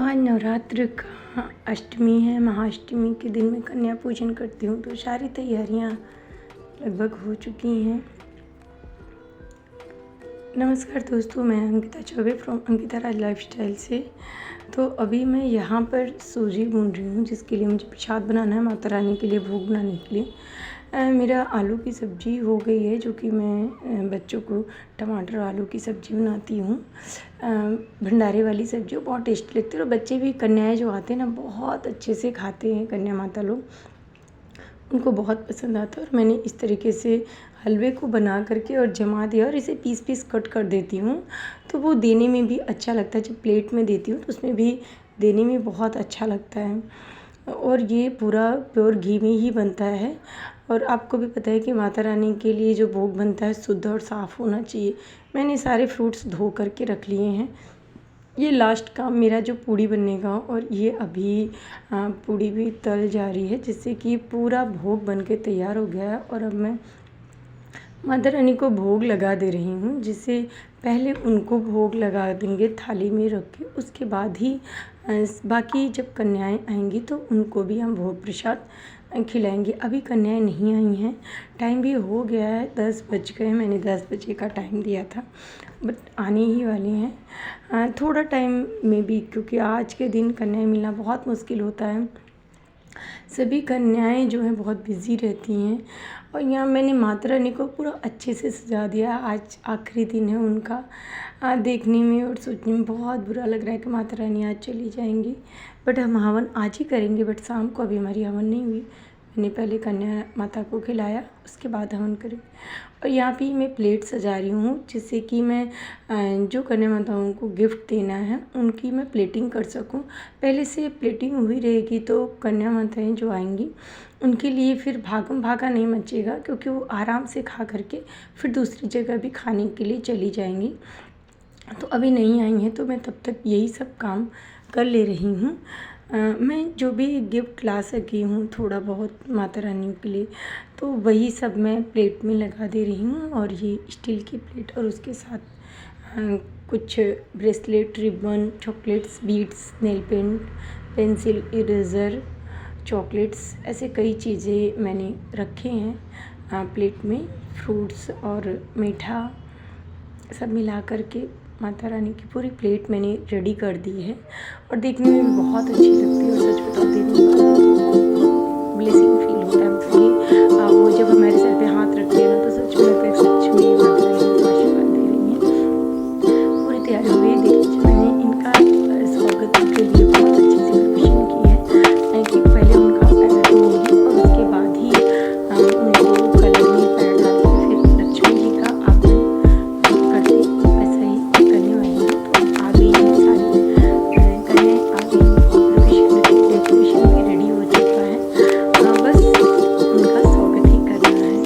आज नवरात्र का अष्टमी है। महाअष्टमी के दिन मैं कन्या पूजन करती हूँ, तो सारी तैयारियाँ लगभग हो चुकी हैं। नमस्कार दोस्तों, मैं Ankita Choubey from Ankita Raj lifestyle से। तो अभी मैं यहाँ पर सूजी भून रही हूँ, जिसके लिए मुझे प्रसाद बनाना है माता रानी के लिए, भोग बनाने के लिए। मेरा आलू की सब्ज़ी हो गई है, जो कि मैं बच्चों को टमाटर आलू की सब्ज़ी बनाती हूँ। भंडारे वाली सब्ज़ी बहुत टेस्टी लगती है, और बच्चे भी, कन्याएँ जो आते हैं ना, बहुत अच्छे से खाते हैं। कन्या माता लोग, उनको बहुत पसंद आता है। और मैंने इस तरीके से हलवे को बना करके और जमा दिया, और इसे पीस पीस कट कर देती हूँ, तो वो देने में भी अच्छा लगता है। जब प्लेट में देती हूँ तो उसमें भी देने में बहुत अच्छा लगता है। और ये पूरा प्योर घी में ही बनता है। और आपको भी पता है कि माता रानी के लिए जो भोग बनता है शुद्ध और साफ़ होना चाहिए। मैंने सारे फ्रूट्स धो करके रख लिए हैं। ये लास्ट काम मेरा जो पूड़ी बनने का, और ये अभी पूड़ी भी तल जा रही है, जिससे कि पूरा भोग बन के तैयार हो गया है। और अब मैं माता रानी को भोग लगा दे रही हूँ, जिससे पहले उनको भोग लगा देंगे थाली में रख के, उसके बाद ही बाकी जब कन्याएँ आएंगी तो उनको भी हम भोग प्रसाद खिलाएंगे। अभी कन्याएँ नहीं आई हैं, टाइम भी हो गया है, 10 बज गए। मैंने 10 बजे का टाइम दिया था, बट आने ही वाली हैं थोड़ा टाइम में भी, क्योंकि आज के दिन कन्याएँ मिलना बहुत मुश्किल होता है। सभी कन्याएँ जो हैं बहुत बिज़ी रहती हैं। और यहाँ मैंने माता रानी को पूरा अच्छे से सजा दिया। आज आखिरी दिन है उनका। देखने में और सोचने में बहुत बुरा लग रहा है कि माता रानी आज चली जाएंगी, बट हम हवन आज ही करेंगे। बट शाम को अभी हमारी हवन नहीं हुई। मैंने पहले कन्या माता को खिलाया, उसके बाद हवन करेंगे। और यहाँ भी मैं प्लेट सजा रही हूँ, जिससे कि मैं जो कन्या माताओं को गिफ्ट देना है उनकी मैं प्लेटिंग कर सकूँ। पहले से प्लेटिंग हुई रहेगी तो कन्या माताएँ जो आएंगी उनके लिए फिर भागम भागा नहीं मचेगा, क्योंकि वो आराम से खा करके फिर दूसरी जगह भी खाने के लिए चली जाएंगी। तो अभी नहीं आई हैं, तो मैं तब तक यही सब काम कर ले रही हूँ। मैं जो भी गिफ्ट ला सकी हूँ थोड़ा बहुत माता रानी के लिए, तो वही सब मैं प्लेट में लगा दे रही हूँ। और ये स्टील की प्लेट, और उसके साथ कुछ bracelet, ribbon, chocolates, beads, nail paint, pencil, eraser, chocolates, ऐसे कई चीज़ें मैंने रखे हैं प्लेट में। फ्रूट्स और मीठा सब मिला करके माता रानी की पूरी प्लेट मैंने रेडी कर दी है। और देखने में भी बहुत अच्छी लगती है। और सच बताओ, देने के बाद ब्लेसिंग फील होता है मुझे कि वो जब हमारे सर पे हाथ रखते हैं ना, तो सच में लगता है सच में माता रानी हमको आशीर्वाद दे रही हैं। पूरी तैयारी हुई, देख लीजिए। मैंने इनका स्वागत के लिए बहुत अच्छे से प्रिपरेशन की है कि पहले उनका पैर धोऊंगी, और उसके बाद ही उनको कलर में पैर डाल के फिर लक्ष्मी जी का आगमन करती हूँ। वैसा ही करने वाली हूँ। तो आ गई हैं सारी कन्याएँ, आ गई हैं। डेकोरेशन भी रेडी हो चुका है। बस उनका स्वागत ही करना है।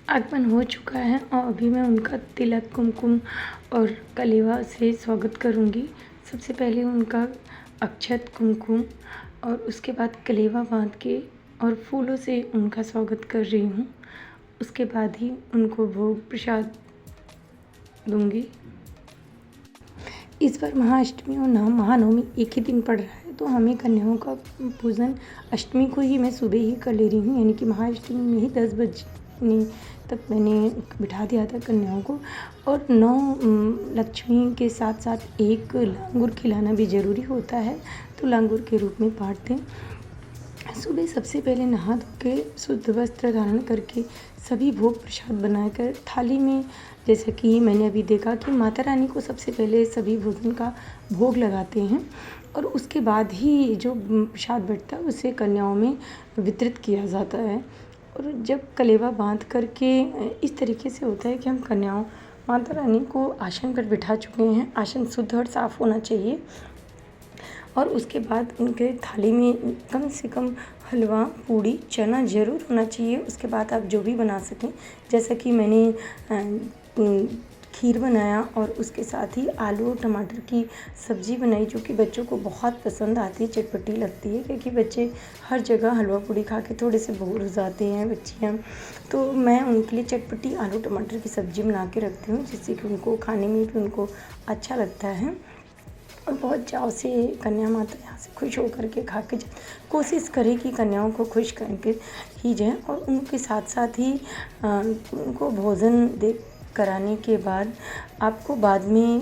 आगमन हो चुका है, और अभी मैं उनका तिलक, कुमकुम और कलेवा से स्वागत करूंगी। सबसे पहले उनका अक्षत, कुमकुम, और उसके बाद कलेवा बांध के और फूलों से उनका स्वागत कर रही हूँ। उसके बाद ही उनको भोग प्रसाद दूँगी। इस बार महाअष्टमी और महानवमी एक ही दिन पड़ रहा है, तो हमें कन्याओं का पूजन अष्टमी को ही मैं सुबह ही कर ले रही हूँ, यानी कि महाअष्टमी में ही 10 बजने तक मैंने बिठा दिया था कन्याओं को। और 9 लक्ष्मी के साथ साथ एक लांगुर खिलाना भी ज़रूरी होता है, तो लांगुर के रूप में बाँटते हैं। सुबह सबसे पहले नहा धो के शुद्ध वस्त्र धारण करके सभी भोग प्रसाद बनाकर थाली में, जैसा कि मैंने अभी देखा कि माता रानी को सबसे पहले सभी भोजन का भोग लगाते हैं और उसके बाद ही जो प्रसाद बँटता है उसे कन्याओं में वितरित किया जाता है। और जब कलेवा बांध करके इस तरीके से होता है कि हम कन्याओं माता रानी को आसन पर बिठा चुके हैं। आसन शुद्ध और साफ़ होना चाहिए और उसके बाद उनके थाली में कम से कम हलवा, पूड़ी, चना ज़रूर होना चाहिए। उसके बाद आप जो भी बना सकें, जैसा कि मैंने खीर बनाया और उसके साथ ही आलू और टमाटर की सब्ज़ी बनाई, जो कि बच्चों को बहुत पसंद आती है, चटपटी लगती है, क्योंकि बच्चे हर जगह हलवा पूड़ी खा के थोड़े से बोर हो जाते हैं बच्चियाँ। तो मैं उनके लिए चटपटी आलू टमाटर की सब्ज़ी बना के रखती हूँ, जिससे कि उनको खाने में भी उनको अच्छा लगता है और बहुत चाव से कन्या माता यहाँ से खुश होकर के खा के कोशिश करें कि कन्याओं को खुश करके ही जाएँ। और उनके साथ साथ ही उनको भोजन दे कराने के बाद आपको बाद में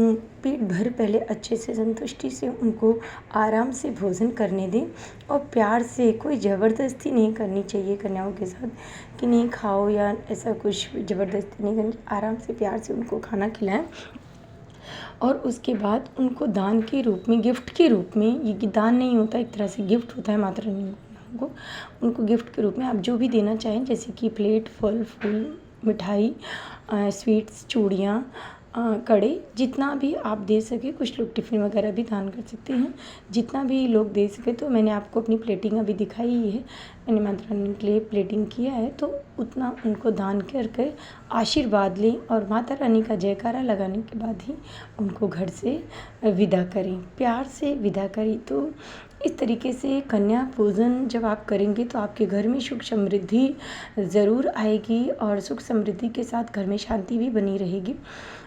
पेट भर पहले अच्छे से संतुष्टि से उनको आराम से भोजन करने दें और प्यार से, कोई ज़बरदस्ती नहीं करनी चाहिए कन्याओं के साथ कि नहीं खाओ या ऐसा कुछ ज़बरदस्ती नहीं करनी। आराम से प्यार से उनको खाना खिलाएं और उसके बाद उनको दान के रूप में, गिफ्ट के रूप में, ये दान नहीं होता, एक तरह से गिफ्ट होता है माता रानी को, उनको गिफ्ट के रूप में आप जो भी देना चाहें, जैसे कि प्लेट, फल, फूल, मिठाई, स्वीट्स, चूड़ियाँ, कड़े, जितना भी आप दे सके। कुछ लोग टिफ़िन वगैरह भी दान कर सकते हैं, जितना भी लोग दे सके। तो मैंने आपको अपनी प्लेटिंग अभी दिखाई ही है, मैंने माता रानी के लिए प्लेटिंग किया है, तो उतना उनको दान करके आशीर्वाद लें और माता रानी का जयकारा लगाने के बाद ही उनको घर से विदा करें, प्यार से विदा करें। तो इस तरीके से कन्या पूजन जब आप करेंगे तो आपके घर में सुख समृद्धि ज़रूर आएगी और सुख समृद्धि के साथ घर में शांति भी बनी रहेगी।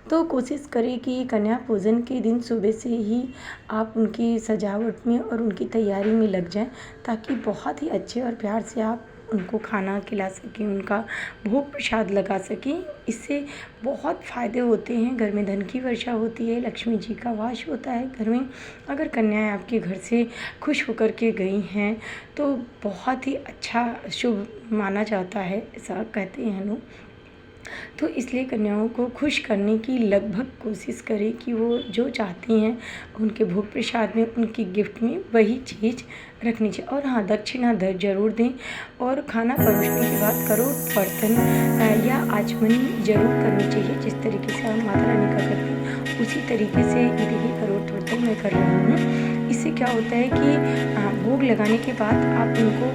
तो कोशिश करें कि कन्या पूजन के दिन सुबह से ही आप उनकी सजावट में और उनकी तैयारी में लग जाएं, ताकि बहुत ही अच्छे और प्यार से आप उनको खाना खिला सकें, उनका भोग प्रसाद लगा सकें। इससे बहुत फ़ायदे होते हैं, घर में धन की वर्षा होती है, लक्ष्मी जी का वास होता है घर में। अगर कन्याएं आपके घर से खुश होकर के गई हैं तो बहुत ही अच्छा शुभ माना जाता है, ऐसा कहते हैं लोग। तो इसलिए कन्याओं को खुश करने की लगभग कोशिश करें कि वो जो चाहती हैं उनके भोग प्रसाद में, उनकी गिफ्ट में वही चीज़ रखनी चाहिए। और हाँ, दक्षिणा ज़रूर दें और खाना परोसने के बाद करोट बर्तन या आचमनी ज़रूर करनी चाहिए। जिस तरीके से हम माता रानी का करते हैं उसी तरीके से ये देखिए करोट बर्तन मैं कर रही हूँ। इससे क्या होता है कि भोग लगाने के बाद आप उनको,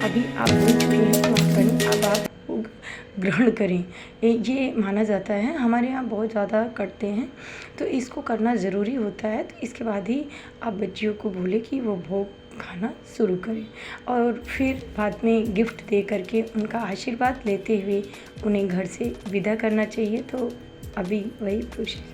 अभी आप भूल चुके हैं तो आप करें, अब आप भोग ग्रहण करें, ये माना जाता है। हमारे यहाँ बहुत ज़्यादा करते हैं, तो इसको करना ज़रूरी होता है। तो इसके बाद ही आप बच्चियों को बोले कि वो भोग खाना शुरू करें और फिर बाद में गिफ्ट दे करके उनका आशीर्वाद लेते हुए उन्हें घर से विदा करना चाहिए। तो अभी वही प्रोसेस।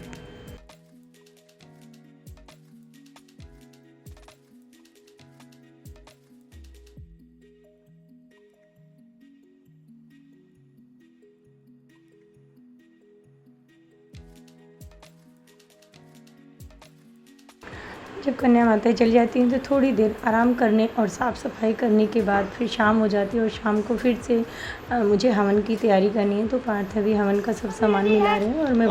जब कन्या माताएं चली जाती हैं तो थोड़ी देर आराम करने और साफ़ सफाई करने के बाद फिर शाम हो जाती है और शाम को फिर से मुझे हवन की तैयारी करनी है। तो पार्थ अभी हवन का सब सामान मिला रहे हैं और मैं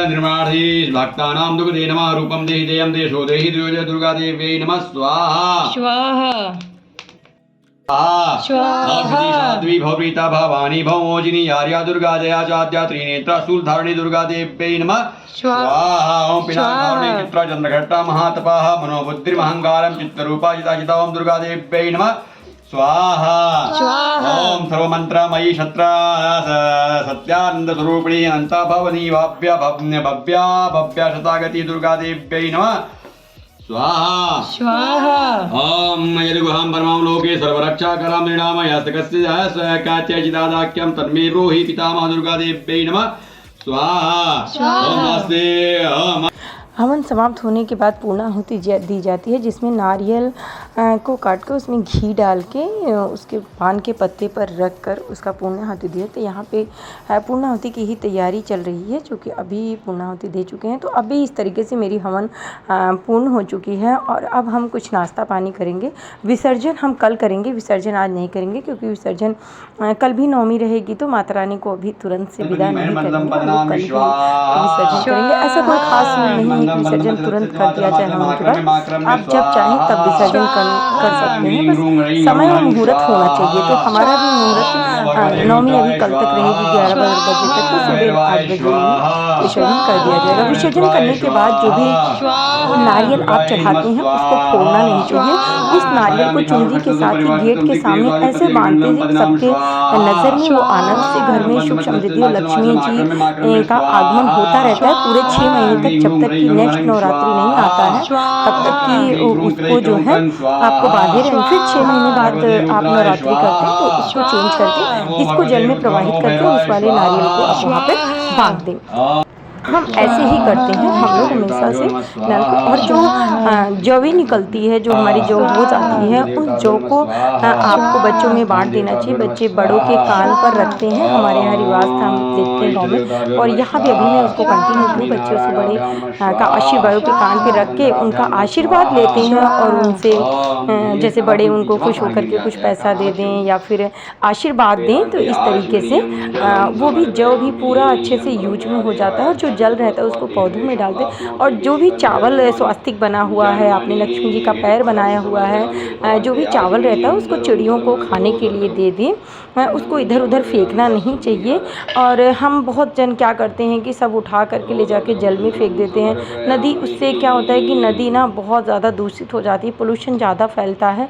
निर्माणी भक्तानां दुग्धे नमः रूपं देहि देयं देशो देहि दुर्गा देव्यै नमः स्वाहा स्वाहा। साध्वी भवप्रीता भवानी भवमोजिनी आर्या दुर्गा जया चाद्या त्रिनेत्रा शूलधारिणी दुर्गा देव्यै नमः स्वाहा। ओम पिनाकारुण्य चित्रा चंद्रघट्टा महातपाः मनोबुद्धिर्महंकारं चित्तरूपा जिता ओम दुर्गा देव्यै नमः स्वाहा। ओम सर्वमंत्रमयी शत्रा सत्यानंद स्वरूपिणी अनंता भवनी भव्या भव्या भव्या शतागति दुर्गा देव्यै नमः स्वाहा। ओम यदुगुहं परमं लोके सर्वरक्षाकरं नृणामयस्तकस्य स्वकाच्यचिदादाख्यं तन्मे ब्रूहि पितामह दुर्गा देव्यै नमः स्वाहा। ओम नमस्ते। ओम हवन समाप्त होने के बाद पूर्णाहुति दी जाती है, जिसमें नारियल को काट कर उसमें घी डाल के उसके पान के पत्ते पर रख कर उसका पूर्णाहुति दिए। तो यहाँ पे पूर्णाहुति की ही तैयारी चल रही है, जो कि अभी पूर्णाहुति दे चुके हैं। तो अभी इस तरीके से मेरी हवन पूर्ण हो चुकी है और अब हम कुछ नाश्ता पानी करेंगे। विसर्जन हम कल करेंगे, विसर्जन आज नहीं करेंगे, क्योंकि विसर्जन कल भी नवमी रहेगी तो माता रानी को अभी तुरंत से विदा नहीं करेंगे, कल ही विसर्जन करेंगे। ऐसा कोई खास नहीं, विसर्जन तुरंत कर दिया जाए हवन के बाद। आप जब चाहें तब विसर्जन कर सकते हैं, बस समय और मुहूर्त होना चाहिए। तो हमारा भी मुहूर्त नवमी अभी कल तक रहेगी 11 बजे तक, तो सुबह 8 बजे विसर्जन कर दिया जाएगा। विसर्जन करने के बाद जो भी नारियल आप चढ़ाते हैं उसको फोड़ना नहीं चाहिए। उस नारियल को चुनरी के साथ ही गेट के सामने ऐसे बांधते हैं कि सबके नज़र में वो आना, उससे घर में सुख समृद्धि और लक्ष्मी जी का आगमन होता रहता है पूरे 6 महीने तक, जब तक कि नेक्स्ट नवरात्रि नहीं आता है तब तक कि उसको जो है आपको बांधे रहें। फिर 6 महीने बाद आप नवरात्रि करते हैं तो इसको चेंज करके इसको जल में प्रवाहित करके उस वाले नारियल को आप वहाँ पे बांध दें। हम ऐसे ही करते हैं हम लोग हमेशा से नल को। और जो जौ भी निकलती है, जो हमारी जौ हो जाती है, उस जौ को आपको बच्चों में बांट देना चाहिए। बच्चे बड़ों के कान पर रखते हैं, हमारे यहाँ रिवाज था, हम देखते हैं गाँव में, और यहाँ भी अभी मैं उसको कंटिन्यू करूँ। बच्चे उससे बड़े का आशीर्वाद के कान पे रख के उनका आशीर्वाद लेते हैं और उनसे जैसे बड़े उनको खुश होकर के कुछ पैसा दे दें या फिर आशीर्वाद दें। तो इस तरीके से वो भी जौ भी पूरा अच्छे से यूज में हो जाता है। जो जल रहता है उसको पौधों में डालते हैं, और जो भी चावल स्वास्तिक बना हुआ है, आपने लक्ष्मी जी का पैर बनाया हुआ है, जो भी चावल रहता है उसको चिड़ियों को खाने के लिए दे दें। उसको इधर उधर फेंकना नहीं चाहिए। और हम बहुत जन क्या करते हैं कि सब उठा करके ले जाके जल में फेंक देते हैं नदी। उससे क्या होता है कि नदी ना बहुत ज़्यादा दूषित हो जाती है, पोल्यूशन ज़्यादा फैलता है।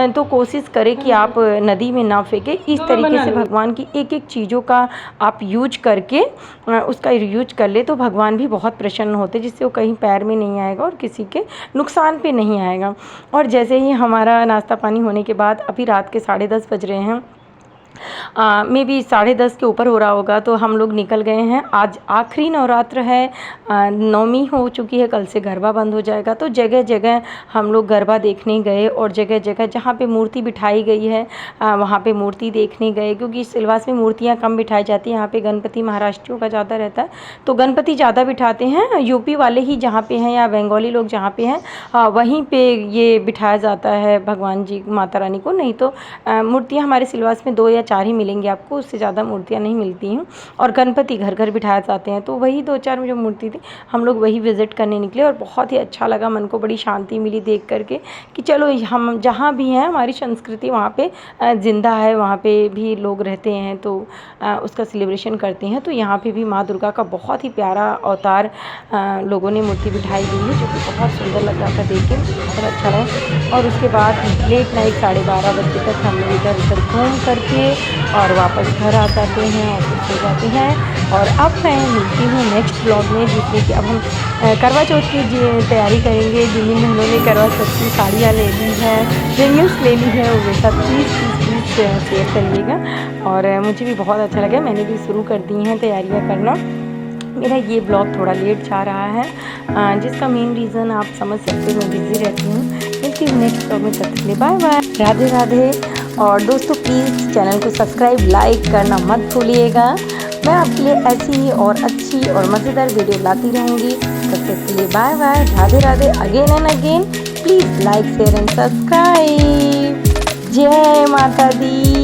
तो कोशिश करें कि आप नदी में ना फेंकें। इस तरीके से भगवान की एक एक चीज़ों का आप यूज करके उसका यूज कर ले तो भगवान भी बहुत प्रसन्न होते, जिससे वो कहीं पैर में नहीं आएगा और किसी के नुकसान पे नहीं आएगा। और जैसे ही हमारा नाश्ता पानी होने के बाद अभी रात के 10:30 बज रहे हैं, मे बी 10:30 के ऊपर हो रहा होगा, तो हम लोग निकल गए हैं। आज आखिरी नवरात्र है, नवमी हो चुकी है, कल से गरबा बंद हो जाएगा। तो जगह जगह हम लोग गरबा देखने गए और जगह जगह जहाँ पे मूर्ति बिठाई गई है वहाँ पे मूर्ति देखने गए, क्योंकि सिलवास में मूर्तियाँ कम बिठाई जाती हैं। यहाँ पे गणपति महाराष्ट्रियों का ज़्यादा रहता है, तो गणपति ज़्यादा बिठाते हैं। यूपी वाले ही जहाँ पे हैं या बंगाली लोग जहाँ पे हैं वहीं पे ये बिठाया जाता है भगवान जी माता रानी को। नहीं तो मूर्तियाँ हमारे सिलवास में 2 या 4 ही मिलेंगी आपको, उससे ज़्यादा मूर्तियाँ नहीं मिलती हैं। और गणपति घर घर बिठाए जाते हैं, तो वही 2-4 जो मूर्ति थी हम लोग वही विज़िट करने निकले और बहुत ही अच्छा लगा। मन को बड़ी शांति मिली देख करके कि चलो हम जहाँ भी हैं हमारी संस्कृति वहाँ पे ज़िंदा है, वहाँ पे भी लोग रहते हैं, तो उसका सेलिब्रेशन करते हैं। तो यहाँ पे भी माँ दुर्गा का बहुत ही प्यारा अवतार लोगों ने मूर्ति बिठाई गई है, जो कि बहुत सुंदर लग रहा था देख के, बहुत अच्छा लगा। और उसके बाद लेट नाइट 12:30 बजे तक हम लोग इधर उधर घूम करके और वापस घर आ जाते हैं और फिर सो जाते हैं। और अब मैं मिलती हूँ नेक्स्ट ब्लॉग में, जिसमें कि अब हम करवा चौथ की तैयारी करेंगे। जिन उन्होंने करवा चौथ की साड़ियाँ ले ली है, वेन्यूज़ ले ली है, वो सब प्लीज़ शेयर करिएगा। और मुझे भी बहुत अच्छा लगा, मैंने भी शुरू कर दी हैं तैयारियाँ करना। मेरा ये ब्लॉग थोड़ा लेट जा रहा है, जिसका मेन रीज़न आप समझ सकते हो, मैं बिज़ी रहती हूँ। मिलती हूँ नेक्स्ट ब्लॉग में, तब तक के लिए बाय बाय, राधे राधे। और दोस्तों प्लीज़ चैनल को सब्सक्राइब लाइक करना मत भूलिएगा। मैं आपके लिए ऐसी ही और अच्छी और मज़ेदार वीडियो लाती रहूँगी। तब तक के लिए bye bye, Radhe Radhe. Again and again please like share and subscribe. जय माता दी।